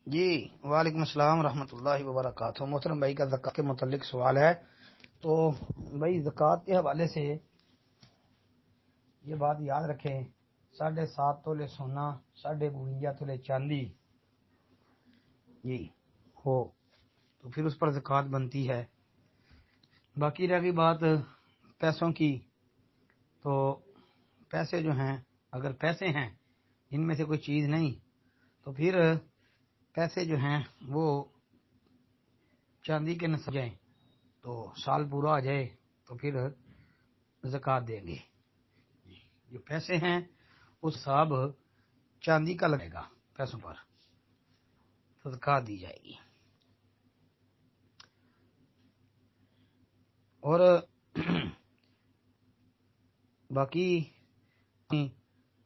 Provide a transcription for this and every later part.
جی وعلیکم السلام ورحمۃ اللہ وبرکاتہ۔ محترم بھائی کا زکوٰۃ کے متعلق سوال ہے۔ تو بھائی زکوٰۃ کے حوالے سے یہ بات یاد رکھیں، 7.5 تولے سونا، 52 تولے چاندی جی ہو تو پھر اس پر زکوٰۃ بنتی ہے۔ باقی رہ گئی بات پیسوں کی، تو پیسے جو ہیں، اگر پیسے ہیں ان میں سے کوئی چیز نہیں، تو پھر پیسے جو ہیں وہ چاندی کے نصاب جائیں تو سال پورا آ جائے تو پھر زکوٰۃ دیں گے۔ جو پیسے ہیں اس حساب چاندی کا لگے گا، پیسوں پر تو زکوٰۃ دی جائے گی۔ اور باقی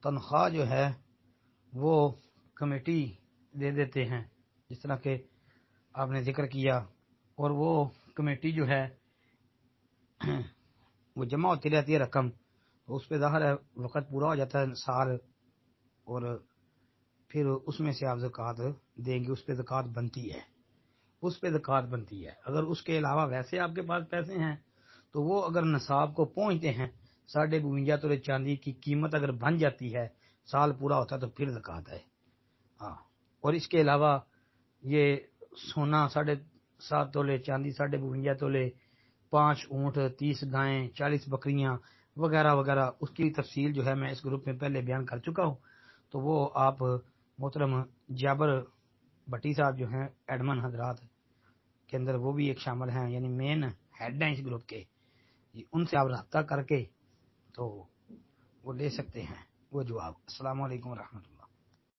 تنخواہ جو ہے وہ کمیٹی دے دیتے ہیں، جس طرح کہ آپ نے ذکر کیا، اور وہ کمیٹی جو ہے وہ جمع ہوتی رہتی ہے رقم، تو اس پہ ظاہر ہے وقت پورا ہو جاتا ہے سال، اور پھر اس میں سے آپ زکوٰۃ دیں گے، اس پہ زکوٰۃ بنتی ہے، اس پہ زکوٰۃ بنتی ہے۔ اگر اس کے علاوہ ویسے آپ کے پاس پیسے ہیں تو وہ اگر نصاب کو پہنچتے ہیں، 52 تولے چاندی کی قیمت اگر بن جاتی ہے، سال پورا ہوتا ہے تو پھر زکوٰۃ ہے۔ ہاں، اور اس کے علاوہ یہ سونا 7.5 تولے، چاندی 52 تولے، 5 اونٹ، 30 گائیں، 40 بکریاں وغیرہ وغیرہ، اس کی تفصیل جو ہے میں اس گروپ میں پہلے بیان کر چکا ہوں، تو وہ آپ محترم جابر بھٹی صاحب جو ہیں ایڈمن حضرات کے اندر وہ بھی ایک شامل ہیں، یعنی مین ہیڈ ہیں اس گروپ کے، ان سے آپ رابطہ کر کے تو وہ لے سکتے ہیں وہ جواب۔ السلام علیکم ورحمۃ اللہ۔